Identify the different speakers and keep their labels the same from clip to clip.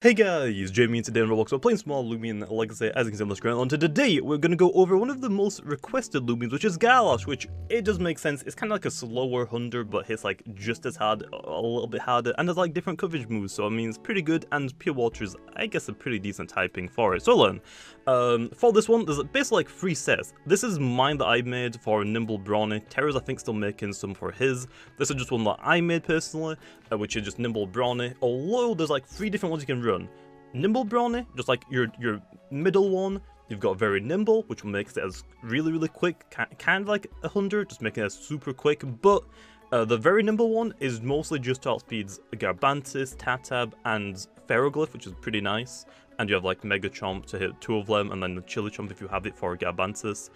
Speaker 1: Hey guys, Jamiy and today on Roblox we're playing small Loomian Legacy as you can see on the screen. And today we're going to go over one of the most requested Loomians, which is Garlash, which it does make sense. It's kind of like a slower hunter, but hits like just as hard, a little bit harder, and has like different coverage moves, so I mean it's pretty good, and Pure Water is, I guess, a pretty decent typing for it. So learn. For this one, there's basically like 3 sets. This is mine that I made for Nimble Brawny. Terra's I think still making some for his. This is just one that I made personally, which is just Nimble Brawny. Although there's like 3 different ones you can run. Nimble Brawny, just like your middle one. You've got Very Nimble, which makes it as really quick, kind of like a hunter, just making it super quick. But the Very Nimble one is mostly just to outspeeds Garbantis, Tatab, and Ferroglyph, which is pretty nice. And you have like Megatron to hit 2 of them, and then the Chili Chomp if you have it for Garbantis.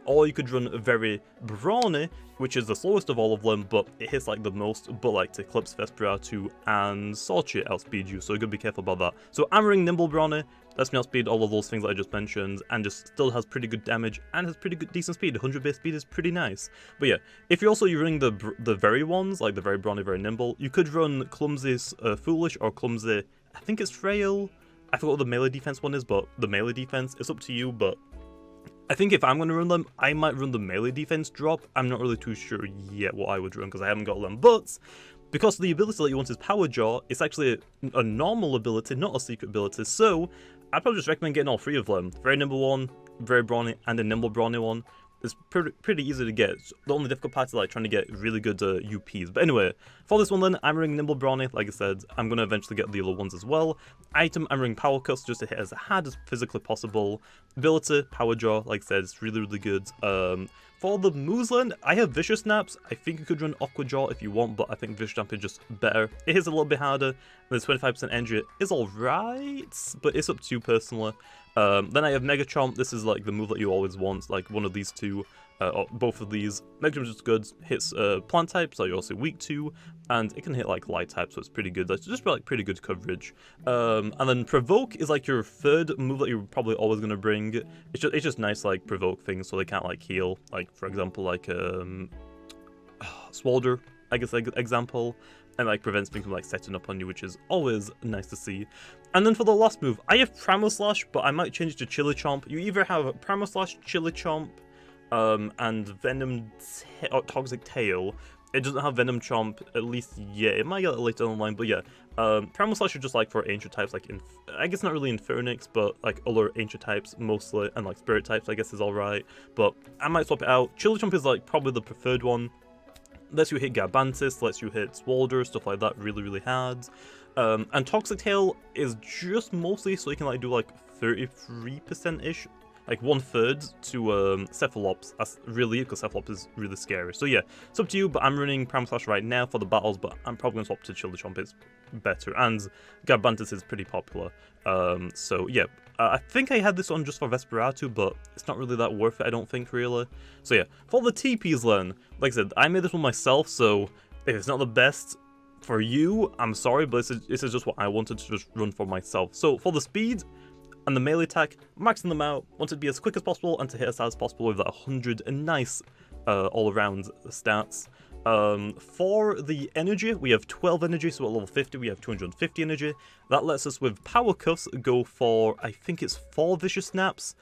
Speaker 1: Or you could run Very Brawny, which is the slowest of all of them, but it hits like the most, but like to Eclipse, Vesperatu, and Sorchi outspeed you, so you gotta be careful about that. So I'm running Nimble Brawny, lets me outspeed all of those things that I just mentioned, and just still has pretty good damage, and has pretty good decent speed. 100 base speed is pretty nice. But yeah, if you're running the very ones, like the Very Brawny, Very Nimble, you could run Clumsy Foolish, or Clumsy, I think it's Frail. I forgot what the melee defense one is, but the melee defense, it's up to you, but I think if I'm going to run them, I might run the melee defense drop. I'm not really too sure yet what I would run because I haven't got them, but because the ability that you want is Power Jaw, it's actually a normal ability, not a secret ability, so I'd probably just recommend getting all 3 of them. Very Nimble one, Very Brawny, and a Nimble Brawny one. It's pretty easy to get. The only difficult part is like trying to get really good UPs. But anyway, for this one then, I'm running Nimble Brawny. Like I said, I'm going to eventually get the other ones as well. Item, I'm running Power Cuffs just to hit as hard as physically possible. Ability, Power Jaw, like I said, it's really good. For the Moosland, I have Vicious Snaps. I think you could run Aqua Jaw if you want, but I think Vicious Snap is just better. It hits a little bit harder. The 25% energy is alright, but it's up to you personally. Then I have Megatron. This is like the move that you always want, like one of these 2, or both of these. Megatron's just good, hits plant types that you're also weak to, and it can hit like light types, so it's pretty good. That's just like pretty good coverage. And then Provoke is like your 3rd move that you're probably always gonna bring. It's just nice like provoke things so they can't like heal. Like for example, like Swalder, I guess example. And like prevents things from like setting up on you, which is always nice to see. And then for the last move, I have Primal Slash, but I might change it to Chili Chomp. You either have Primal Slash, Chili Chomp, and Venom or Toxic Tail. It doesn't have Venom Chomp, at least yet. It might get it later on the line, but yeah. Primal Slash is just like for ancient types, like I guess not really Infernix, but like other ancient types mostly, and like Spirit types I guess is alright. But I might swap it out. Chili Chomp is like probably the preferred one. Lets you hit Garbantis, lets you hit Swalder, stuff like that really hard. And Toxic Tail is just mostly so you can like do like 33%-ish, like 1/3 to Cephalops. That's really it, because Cephalops is really scary. So yeah, it's up to you, but I'm running Primal Slash right now for the battles, but I'm probably going to swap to Chili Chomp, it's better. And Garbantis is pretty popular. So yeah, I think I had this on just for Vesperatu, but it's not really that worth it, I don't think, really. So yeah, for the TPs then, like I said, I made this one myself, so if it's not the best for you, I'm sorry, but this is just what I wanted to just run for myself. So for the speed and the melee attack, maxing them out, want it to be as quick as possible and to hit as hard as possible with that 100 and nice all-around stats. For the energy, we have 12 energy, so at level 50 we have 250 energy. That lets us with Power Cuffs go for, I think it's 4 Vicious Snaps,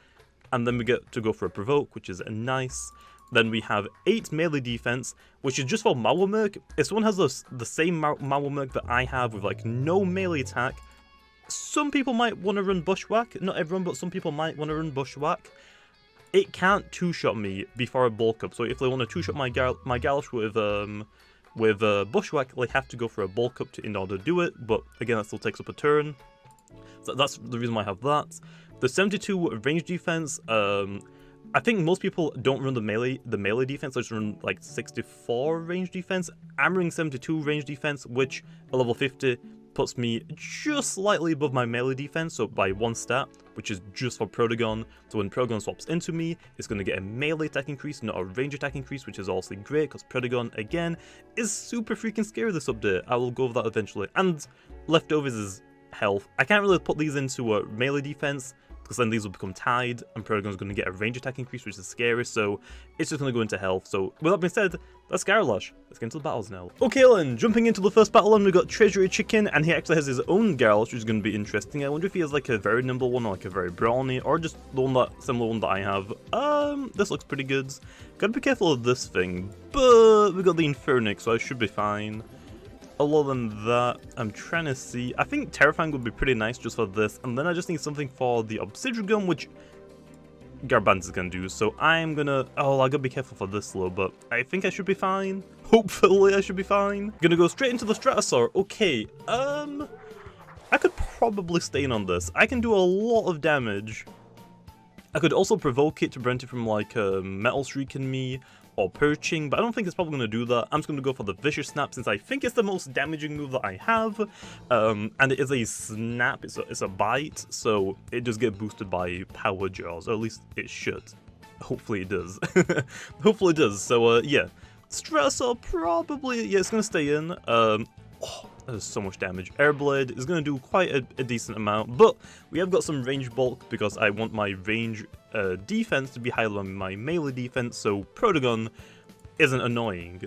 Speaker 1: and then we get to go for a Provoke, which is nice. Then we have 8 melee defense, which is just for Mauermerk. If someone has the same Mauermerk that I have with like no melee attack, some people might want to run Bushwhack. Not everyone, but some people might want to run Bushwhack. It can't 2-shot me before I bulk up, so if they want to 2-shot my Garlash with Bushwhack, they have to go for a bulk up in order to do it, but again, that still takes up a turn. So that's the reason why I have that. The 72 range defense, I think most people don't run the melee defense, they just run like 64 range defense. I'm running 72 range defense, which at level 50 puts me just slightly above my melee defense, so by 1 stat, which is just for Protagon. So when Protagon swaps into me, it's going to get a melee attack increase, not a range attack increase, which is also great, because Protagon, again, is super freaking scary this update. I will go over that eventually. And Leftovers is health. I can't really put these into a melee defense, because then these will become tied, and Protogon's going to get a range attack increase, which is scary, so it's just going to go into health. So with that being said, that's Garlash. Let's get into the battles now. Okay then, jumping into the first battle, and we've got Treasury Chicken, and he actually has his own Garlash, which is going to be interesting. I wonder if he has like a very nimble one, or like a very brawny, or just the one that, similar one that I have. This looks pretty good. Gotta be careful of this thing, but we got the Infernix, so I should be fine. Other than that, I'm trying to see. I think Terrifying would be pretty nice just for this, and then I just need something for the Obsidian Gun, which Garbanz is gonna do. So I'm gonna. Oh, I gotta be careful for this though, but I think I should be fine. Hopefully, I should be fine. Gonna go straight into the Stratosaur. Okay. I could probably stain on this. I can do a lot of damage. I could also provoke it to prevent it from like Metal Streaking me or perching, but I don't think it's probably going to do that. I'm just going to go for the Vicious Snap since I think it's the most damaging move that I have. And it is a snap, it's a bite, so it just gets boosted by Power Jaws, or at least it should. Hopefully it does. Hopefully it does. So yeah, Stressor probably, yeah, it's going to stay in. Oh, that is so much damage. Airblade is going to do quite a decent amount, but we have got some range bulk because I want my range defense to be higher than my melee defense, so Protogon isn't annoying.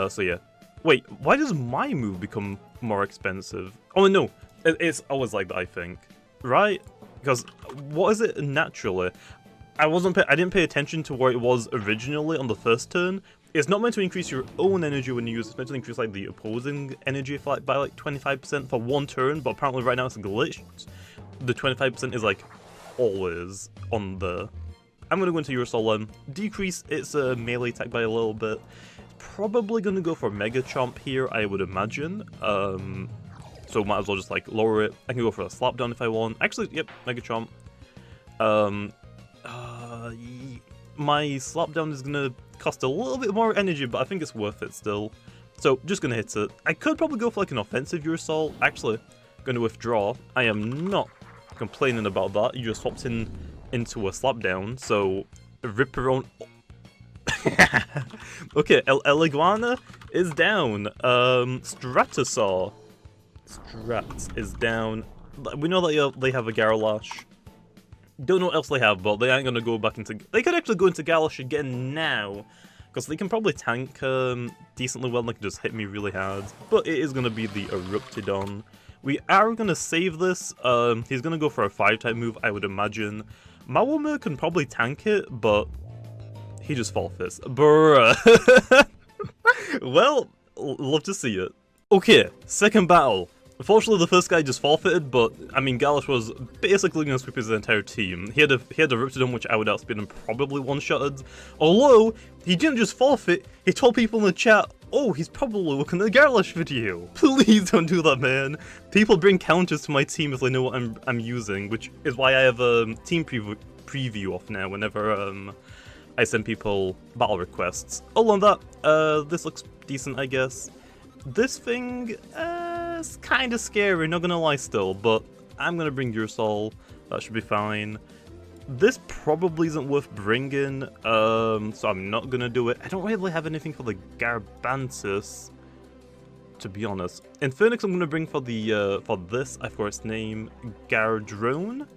Speaker 1: So yeah. Wait, why does my move become more expensive? Oh no, it's always like that, I think. Right? Because what is it naturally? I didn't pay attention to where it was originally on the first turn. It's not meant to increase your own energy when you use it. It's meant to increase like the opposing energy for, by like 25% for one turn, but apparently right now it's glitched. The 25% is like always on the... I'm going to go into your Soul, decrease its melee attack by a little bit. Probably going to go for Mega Chomp here, I would imagine. So might as well just like lower it. I can go for a Slapdown if I want. Actually, yep, Mega Chomp. My Slapdown is going to cost a little bit more energy, but I think it's worth it still. So, just going to hit it. I could probably go for like an offensive Your Soul. Actually, going to withdraw. I am not complaining about that. You just swapped into a Slapdown, so rip your own... Okay, El Iguana is down. Stratosaur. Strat is down. We know that they have a Garlash. Don't know what else they have, but they aren't going to go back into... They could actually go into Garlash again now, because they can probably tank decently well, and they can just hit me really hard. But it is going to be the Eruptidon. We are going to save this. He's going to go for a 5-type move, I would imagine. Mawame can probably tank it, but he just forfeits. Bruh. Well, love to see it. Okay, second battle. Unfortunately, the first guy just forfeited, but, I mean, Garlash was basically going to sweep his entire team. He had a Riptidon, which I would outspeed and probably one-shotted. Although, he didn't just forfeit, he told people in the chat, oh, he's probably looking at the Garlash video. Please don't do that, man. People bring counters to my team if they know what I'm using, which is why I have a team preview off now whenever I send people battle requests. Other than that, this looks decent, I guess. This thing, it's kind of scary, not gonna lie still, but I'm gonna bring Your Soul. That should be fine. This probably isn't worth bringing, so I'm not gonna do it. I don't really have anything for the Garbantis, to be honest. Infernix I'm gonna bring for the for this, I forgot its name, Gardrone,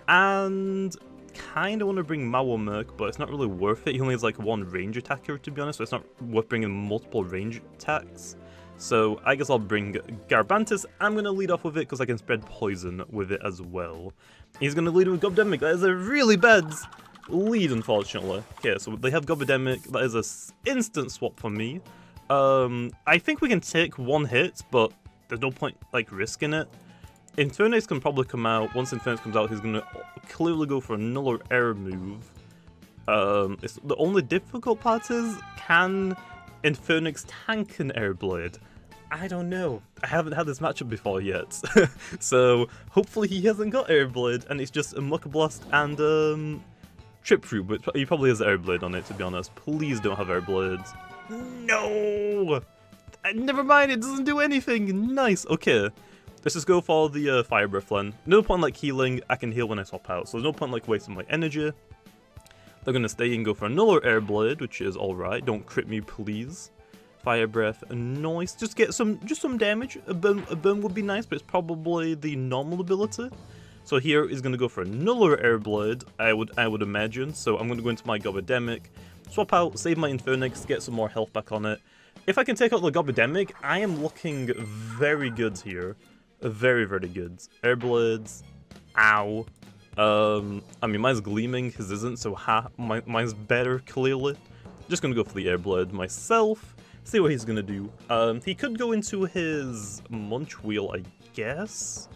Speaker 1: and kind of want to bring Mawamerk, but it's not really worth it. He only has like one range attacker, to be honest, so it's not worth bringing multiple range attacks. So I guess I'll bring Garbantis. I'm going to lead off with it because I can spread poison with it as well. He's going to lead with Gobdemic. That is a really bad lead, unfortunately. Okay, so they have Gobdemic. That is an instant swap for me. I think we can take one hit, but there's no point like risking it. Infernix can probably come out. Once Infernix comes out, he's going to clearly go for another air move. The only difficult part is, can Infernix tank an air blade? I don't know. I haven't had this matchup before yet. So hopefully he hasn't got air blade and it's just a Muck Blast and Trip Fruit, but he probably has air blade on it, to be honest. Please don't have air blades. No! Never mind, it doesn't do anything. Nice. Okay. Let's just go for the Fire Breath then. No point like healing. I can heal when I swap out, so there's no point like wasting my energy. They're gonna stay and go for another Air Blade, which is alright. Don't crit me, please. Fire Breath, nice. Just get some damage. A burn would be nice, but it's probably the normal ability. So here is going to go for another Air Blade, I would imagine. So I'm going to go into my Gobidemic, swap out, save my Infernix, get some more health back on it. If I can take out the Gobidemic, I am looking very good here. Very, very good. Air Blades. Ow. I mean, mine's gleaming, his isn't, so mine's better, clearly. Just gonna go for the Air Blade myself, see what he's gonna do. He could go into his Munch Wheel, I guess,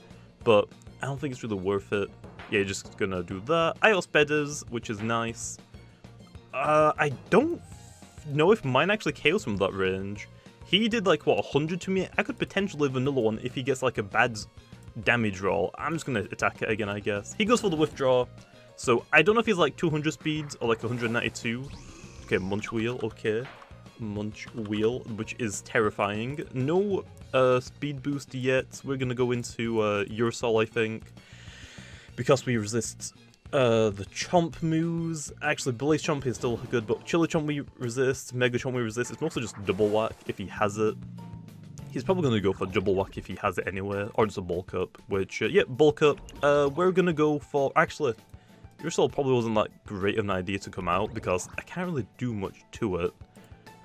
Speaker 1: but I don't think it's really worth it. Yeah, just gonna do that. I outspedders, which is nice. I don't know if mine actually KOs from that range. He did like, what, 100 to me? I could potentially vanilla one if he gets like a bad damage roll. I'm just gonna attack it again, I guess. He goes for the withdraw, so I don't know if he's like 200 speeds or like 192. Okay, Munch Wheel, okay. Munch Wheel, which is terrifying. No speed boost yet. We're gonna go into Ursol, I think, because we resist the Chomp moves. Actually, Blaze Chomp is still good, but Chili Chomp we resist, Mega Chomp we resist. It's mostly just Double Whack if he has it. He's probably going to go for Double Whack if he has it anyway, or just a Bulk Up, which, yeah, Bulk Up. We're going to go for, actually, Ursol probably wasn't that great of an idea to come out, because I can't really do much to it.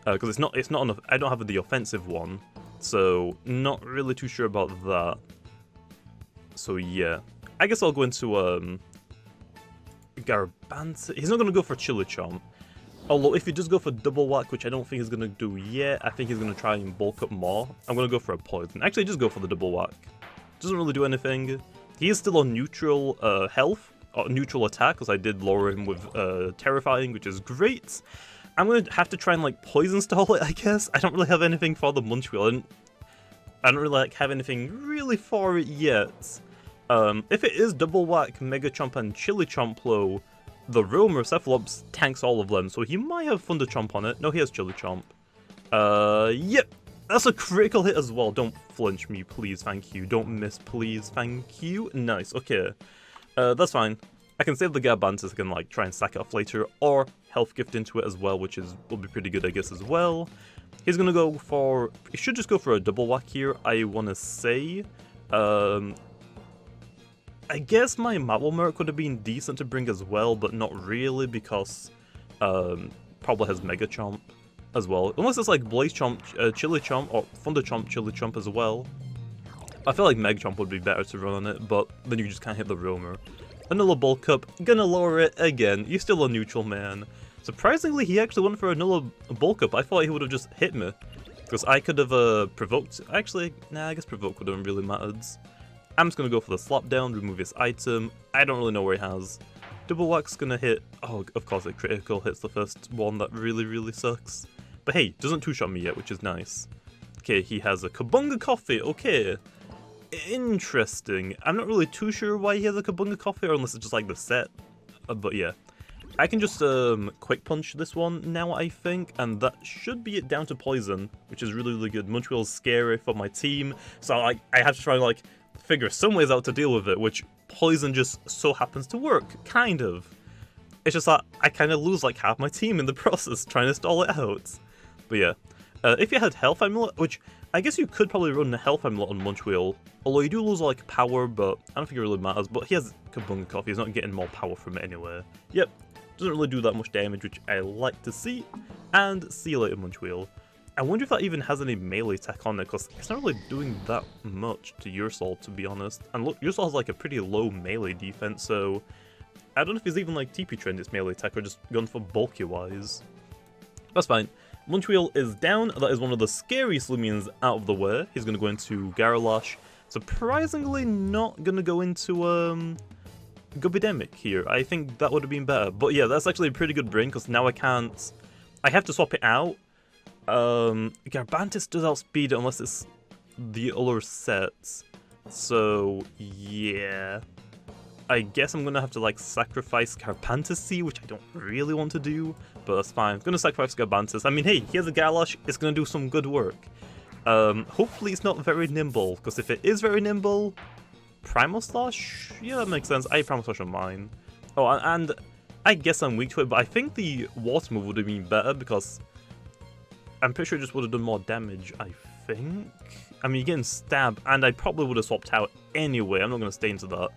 Speaker 1: Because it's not enough, I don't have the offensive one, so not really too sure about that. So yeah, I guess I'll go into, Garbantis. He's not going to go for Chili Chomp. Although, if he does go for Double Whack, which I don't think he's going to do yet, I think he's going to try and bulk up more. I'm going to go for a Poison. Actually, just go for the Double Whack. Doesn't really do anything. He is still on neutral health, or neutral attack, because I did lower him with Terrifying, which is great. I'm going to have to try and, like, Poison Stall it, I guess. I don't really have anything for the Munch Wheel. I don't really, like, have anything really for it yet. If it is Double Whack, Mega Chomp, and Chili Chomp low, the Roamer Cephalops tanks all of them, so he might have Thunder Chomp on it. No, he has Chili Chomp. Yep, that's a critical hit as well. Don't flinch me, please, thank you. Don't miss, please, thank you. Nice, okay. That's fine. I can save the Garbantis, I can, like, try and stack it off later, or Health Gift into it as well, which will be pretty good, I guess, as well. He's gonna go for, he should just go for a Double Whack here, I wanna say. I guess my Maplemerc would have been decent to bring as well, but not really, because probably has Mega Chomp as well. Unless it's like Blaze Chomp, Chili Chomp, or Thunder Chomp, Chili Chomp as well. I feel like Mega Chomp would be better to run on it, but then you just can't hit the Roamer. Another Bulk Up, gonna lower it again. You're still a neutral man. Surprisingly, he actually went for another Bulk Up. I thought he would have just hit me, because I could have provoked. Actually, nah, I guess provoke would have really mattered. I'm just gonna go for the slap down, remove his item. I don't really know where he has. Double Whack's gonna hit. Oh, of course, it critical hits the first one. That really, really sucks. But hey, doesn't two-shot me yet, which is nice. Okay, he has a Kabunga Coffee. Okay, interesting. I'm not really too sure why he has a Kabunga Coffee, or unless it's just like the set. But yeah, I can just quick punch this one now, I think, and that should be it down to Poison, which is really, really good. Munch Wheel's scary for my team, so I have to try and like figure some ways out to deal with it, which Poison just so happens to work, kind of. It's just that I kind of lose like half my team in the process trying to stall it out. But yeah, if you had Health Amulet, which I guess you could probably run the Health Amulet on Munch Wheel, although you do lose like power, but I don't think it really matters. But he has Kabunga Coffee, he's not getting more power from it anyway. Yep, doesn't really do that much damage, which I like to see. And see you later, Munch Wheel. I wonder if that even has any melee attack on it, because it's not really doing that much to Ursol, to be honest. And look, Ursol has like a pretty low melee defense, so I don't know if he's even like TP trained its melee attack or just gone for bulky wise. That's fine. Munch Wheel is down. That is one of the scariest Loomians out of the way. He's going to go into Garlash. Surprisingly not going to go into Gobidemic here. I think that would have been better. But yeah, that's actually a pretty good bring, because now I have to swap it out. Garbantis does outspeed it unless it's the other sets. So yeah, I guess I'm gonna have to like sacrifice Garbantis, which I don't really want to do, but that's fine. I'm gonna sacrifice Garbantis. I mean, hey, here's a Garlash, it's gonna do some good work. Hopefully it's not very nimble, because if it is very nimble, Primal Slash? Yeah, that makes sense. I have Primal Slash on mine. Oh, and I guess I'm weak to it, but I think the water move would have been better, because I'm pretty sure it just would have done more damage, I think. I mean, you're getting stabbed, and I probably would have swapped out anyway. I'm not going to stay into that.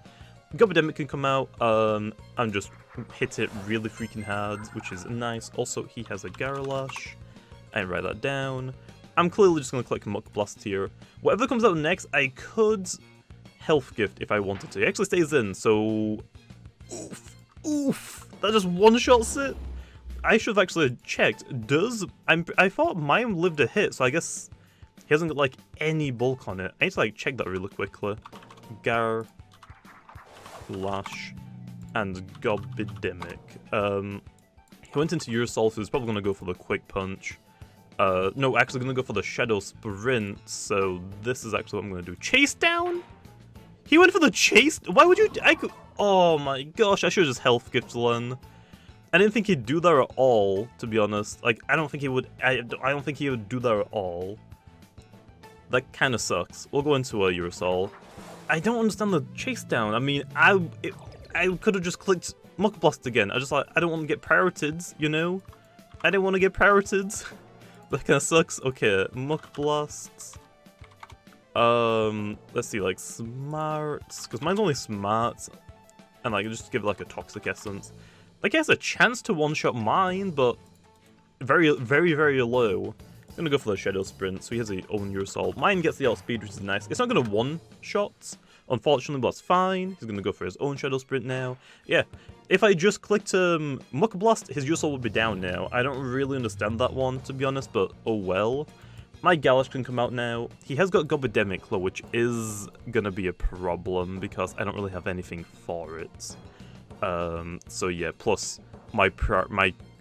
Speaker 1: Gobidemic can come out and just hit it really freaking hard, which is nice. Also, he has a Garlash. I write that down. I'm clearly just going to click Muck Blast here. Whatever comes out next, I could Health Gift if I wanted to. It actually stays in, so... Oof. That just one-shots it? I should have actually checked. I thought mine lived a hit, so I guess he hasn't got, like, any bulk on it. I need to, like, check that really quickly. Garlash and Gobidemic. He went into your soul, so he's probably going to go for the Quick Punch. No, actually going to go for the Shadow Sprint, so this is actually what I'm going to do. Chase down? He went for the chase? Why would you... Oh my gosh, I should have just Health Gift Len. I didn't think he'd do that at all, to be honest. Like, I don't think he would... I don't think he would do that at all. That kind of sucks. We'll go into a Eurosol. I don't understand the chase down. I mean, I could have just clicked Muck Blast again. I don't want to get priorities, you know? I didn't want to get priorities. That kind of sucks. Okay, Muck Blasts. Let's see, like, Smarts. Because mine's only Smarts. And, like, just give it, like, a Toxic Essence. Like, he has a chance to one-shot mine, but very, very, very low. I'm gonna go for the Shadow Sprint, so he has his own Eurosol. Mine gets the outspeed, which is nice. It's not gonna one-shot, unfortunately, but that's fine. He's gonna go for his own Shadow Sprint now. Yeah, if I just clicked Muck Blast, his Eurosol would be down now. I don't really understand that one, to be honest, but oh well. My Garlash can come out now. He has got Gobidemic, though, which is gonna be a problem, because I don't really have anything for it. So yeah, plus my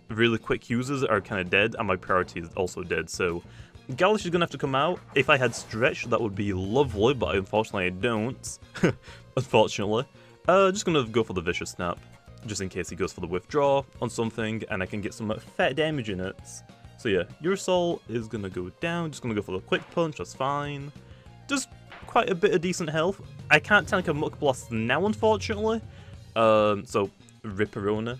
Speaker 1: really quick users are kind of dead, and my priority is also dead, so Garlash is going to have to come out. If I had Stretch, that would be lovely, but unfortunately I don't. Unfortunately. Just going to go for the Vicious Snap, just in case he goes for the Withdraw on something, and I can get some fat damage in it. So yeah, Eurosol is going to go down, just going to go for the Quick Punch, that's fine. Just quite a bit of decent health. I can't tank a Muck Blast now, unfortunately. So, Ripperona.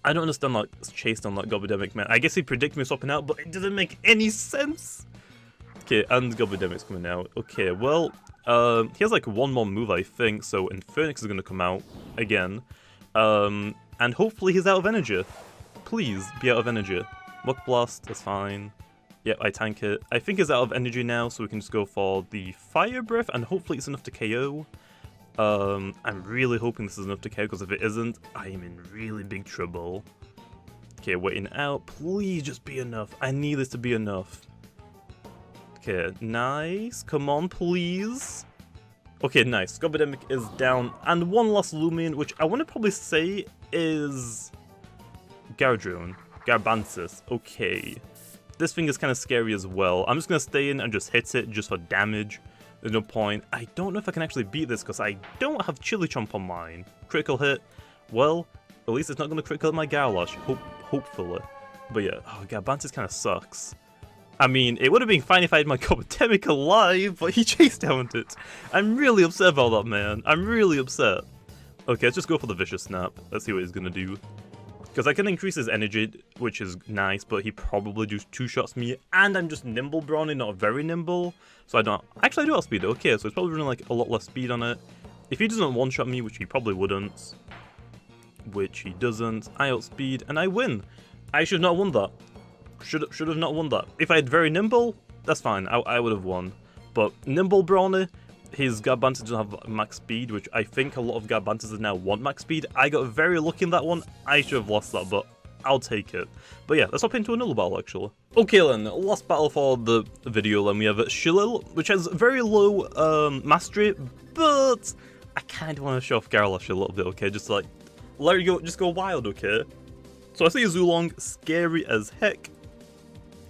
Speaker 1: I don't understand that chase down that Gobidemic, man. I guess he predicted me swapping out, but it doesn't make any sense. Okay, and Gobidemic's coming out. Okay, well, he has like one more move, I think, so Infernix is going to come out again. And hopefully he's out of energy. Please, be out of energy. Muck Blast, that's fine. Yep, I tank it. I think he's out of energy now, so we can just go for the Fire Breath, and hopefully it's enough to KO. I'm really hoping this is enough to KO, because if it isn't, I am in really big trouble. Okay, waiting out. Please just be enough. I need this to be enough. Okay, nice. Come on, please. Okay, nice. Gobidemic is down. And one last Loomian, which I want to probably say is Gardrone. Garbansis. Okay. This thing is kind of scary as well. I'm just going to stay in and just hit it just for damage. There's no point. I don't know if I can actually beat this because I don't have Chili Chomp on mine. Critical hit. Well, at least it's not going to critical hit my Garlash. Hopefully. But yeah, oh, Garbantis kind of sucks. I mean, it would have been fine if I had my Gobidemic alive, but he chased down it. I'm really upset about that, man. I'm really upset. Okay, let's just go for the Vicious Snap. Let's see what he's going to do. Because I can increase his energy, which is nice, but he probably just two-shots me, and I'm just nimble brawny, not very nimble. So I don't... Actually, I do outspeed it. Okay, so it's probably running like a lot less speed on it. If he doesn't one-shot me, which he probably wouldn't, which he doesn't, I outspeed, and I win. I should not have won that. Should have not won that. If I had very nimble, that's fine. I would have won. But nimble brawny, his Garbantis doesn't have max speed, which I think a lot of Garbantis now want max speed. I got very lucky in that one. I should have lost that, but I'll take it. But yeah, let's hop into another battle, actually. Okay then, last battle for the video, then we have Shillel, which has very low mastery, but I kind of want to show off Garlash a little bit, okay? Just like, let her go, just go wild, okay? So I see a Zulong, scary as heck.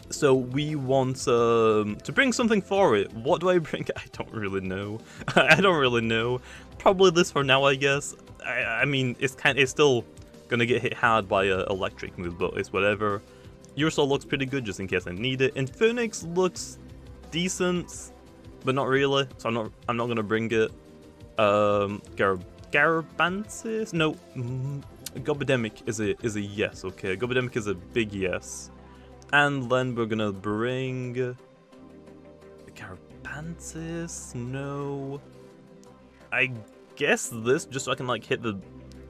Speaker 1: So we want to bring something for it. What do I bring? I don't really know. I don't really know. Probably this for now, I guess. I mean, it's still gonna get hit hard by an electric move, but it's whatever. Eurosol looks pretty good, just in case I need it. Infernix looks decent, but not really. So I'm not gonna bring it. Garbantis? No. Gobidemic is a yes. Okay, Gobidemic is a big yes. And then we're gonna bring Garbantis. No, I guess this, just so I can, like, hit the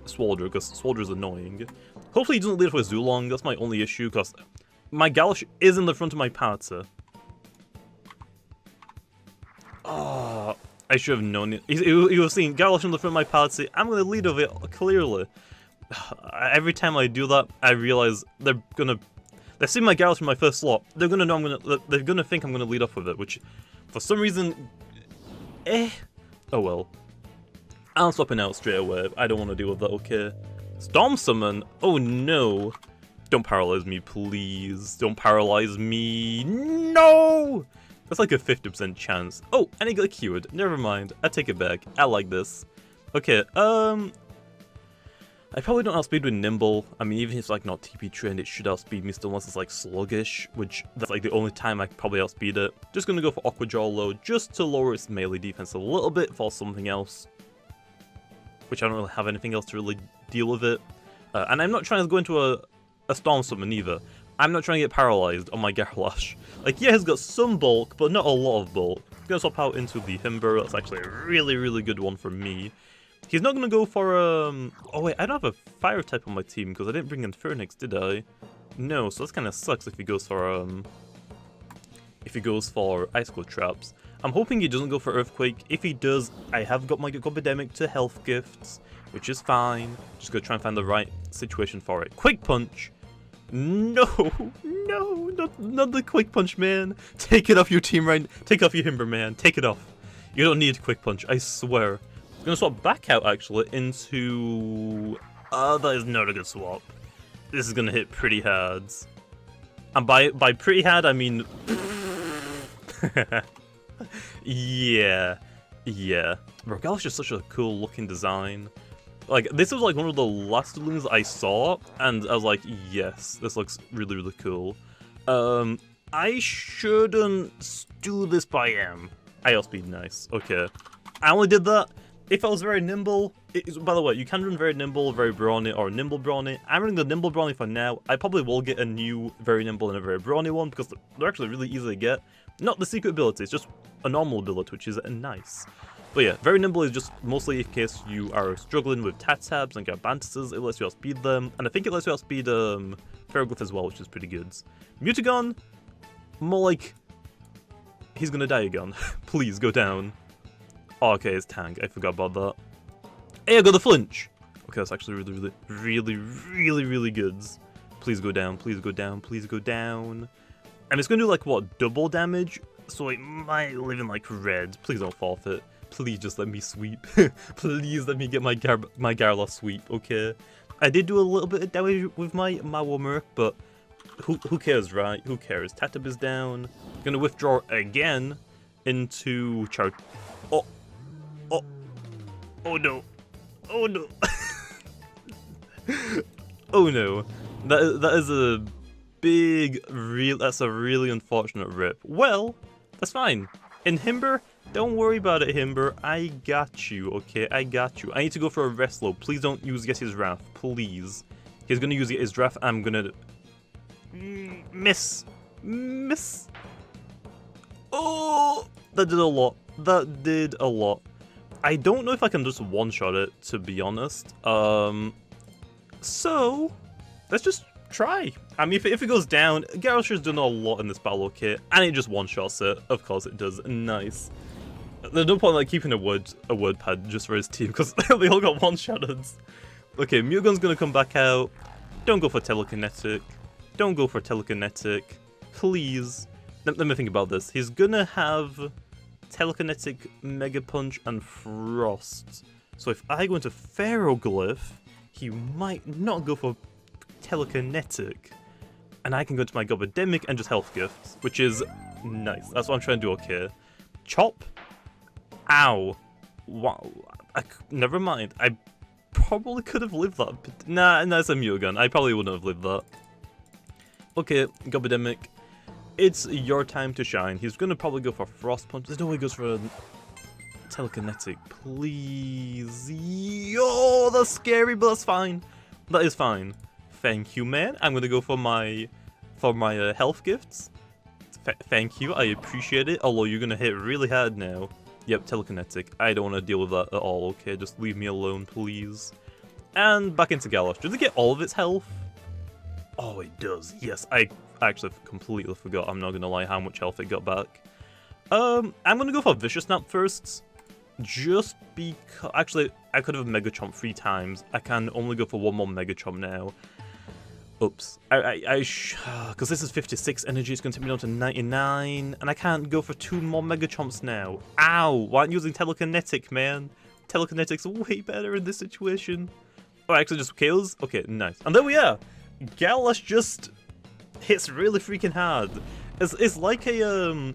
Speaker 1: Swalder, because Swalder is annoying. Hopefully he doesn't lead for too long, that's my only issue, because my Garlash is in the front of my party. Oh, I should have known it. He was seeing Garlash in the front of my party. I'm going to lead over it, clearly. Every time I do that, I realize they're seeing my Garlash in my first slot. They're gonna know they're gonna think I'm gonna lead off with it, which, for some reason, oh well. I'm swapping out straight away. I don't want to deal with that. Okay. Storm Summon. Oh no! Don't paralyze me, please. Don't paralyze me. No! That's like a 50% chance. Oh, and he got cured. Never mind. I take it back. I like this. Okay. I probably don't outspeed with Nimble. I mean, even if it's like not TP trained, it should outspeed me still unless it's like sluggish, which that's like the only time I could probably outspeed it. Just gonna go for Aqua Jaw low just to lower its melee defense a little bit for something else, which I don't really have anything else to really deal with it. And I'm not trying to go into a Storm Summon either. I'm not trying to get paralyzed on my Garlash. Like, yeah, he's got some bulk, but not a lot of bulk. I'm gonna swap out into the Himber. That's actually a really, really good one for me. He's not gonna go for oh wait, I don't have a fire type on my team because I didn't bring in Phoenix, did I? No, so this kind of sucks if he goes for Icicle Traps. I'm hoping he doesn't go for Earthquake. If he does, I have got my Gobidemic to health gifts, which is fine. Just gonna try and find the right situation for it. Quick Punch. No, no, not the Quick Punch, man. Take it off your team right. Take off your Himber, man. Take it off. You don't need Quick Punch, I swear. I'm gonna swap back out actually into. That is not a good swap. This is gonna hit pretty hard. And by pretty hard I mean. yeah. Garlash is just such a cool looking design. Like, this was like one of the last Looms I saw, and I was like, yes, this looks really, really cool. I shouldn't do this by M. I outspeed, nice. Okay. I only did that. If I was very nimble, by the way, you can run very nimble, very brawny, or nimble brawny. I'm running the nimble brawny for now. I probably will get a new very nimble and a very brawny one because they're actually really easy to get. Not the secret ability, it's just a normal ability, which is nice. But yeah, very nimble is just mostly in case you are struggling with Tatabs and Garbantuses. It lets you outspeed them, and I think it lets you outspeed Ferroglyph as well, which is pretty good. Mutagon, more like he's gonna die again. Please go down. Oh, okay, it's Tank. I forgot about that. Hey, I got the flinch! Okay, that's actually really good. Please go down, please go down, please go down. And it's gonna do, like, what, double damage? So it might live in, like, red. Please don't forfeit. Please just let me sweep. Please let me get my Garlash sweep, okay? I did do a little bit of damage with my Mawomerk, but who cares, right? Who cares? Tatab is down. Gonna withdraw again into Char... Oh no. Oh no. Oh no. That is a that's a really unfortunate rip. Well, that's fine. In Himber, don't worry about it, Himber. I got you, okay? I got you. I need to go for a rest low. Please don't use Yesi's Wrath, please. He's gonna use his Wrath. I'm gonna miss. Oh, that did a lot. That did a lot. I don't know if I can just one-shot it, to be honest. So let's just try. I mean, if it goes down, Garlash has done a lot in this battle, okay? And it just one-shots it. Of course it does. Nice. There's no point like keeping a word pad just for his team, because they all got one-shotted. Okay, Mutagon's gonna come back out. Don't go for Telekinetic. Don't go for Telekinetic. Please. Let me think about this. He's gonna have Telekinetic, Mega Punch, and Frost. So if I go into Ferroglyph, he might not go for Telekinetic. And I can go to my Gobidemic and just Health Gifts, which is nice. That's what I'm trying to do, okay. Chop. Ow. Wow. Never mind. I probably could have lived that. But nah, it's a Mutagon. I probably wouldn't have lived that. Okay, Gobidemic. It's your time to shine. He's gonna probably go for Frost Punch. There's no way he goes for a Telekinetic. Please. Yo, that's scary, but that's fine. That is fine. Thank you, man. I'm gonna go for my health gifts. Thank you. I appreciate it. Although you're gonna hit really hard now. Yep, telekinetic. I don't want to deal with that at all, okay? Just leave me alone, please. And back into Garlash. Does it get all of its health? Oh, it does. Yes, I actually completely forgot, I'm not going to lie, how much health it got back. I'm going to go for Vicious Snap first. Just because... Actually, I could have Megatron 3 times. I can only go for one more Megatron now. Oops. Because this is 56 energy, it's going to take me down to 99. And I can't go for 2 more Megatrons now. Ow! Why aren't you using telekinetic, man? Telekinetic's way better in this situation. Oh, actually just kills? Okay, nice. And there we are! Garlash just hits really freaking hard. It's like a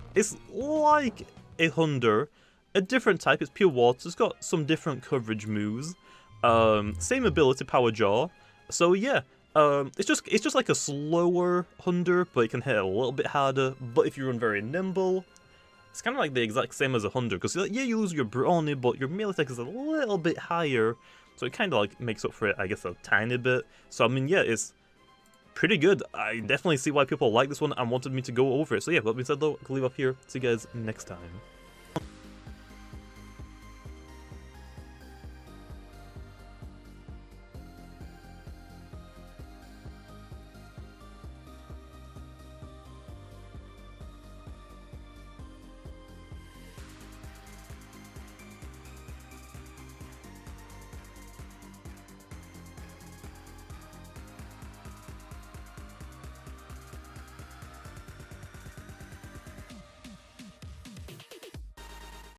Speaker 1: Thunder, a different type. It's pure water. It's got some different coverage moves. Same ability, Power Jaw. So yeah, it's just like a slower Thunder, but it can hit a little bit harder. But if you run very nimble, it's kind of like the exact same as a Thunder. Because yeah, you lose your Brawny, but your melee attack is a little bit higher. So it kind of like makes up for it, I guess, a tiny bit. So I mean, yeah, it's pretty good. I definitely see why people like this one and wanted me to go over it. So yeah, that being said though, I can leave off here. See you guys next time.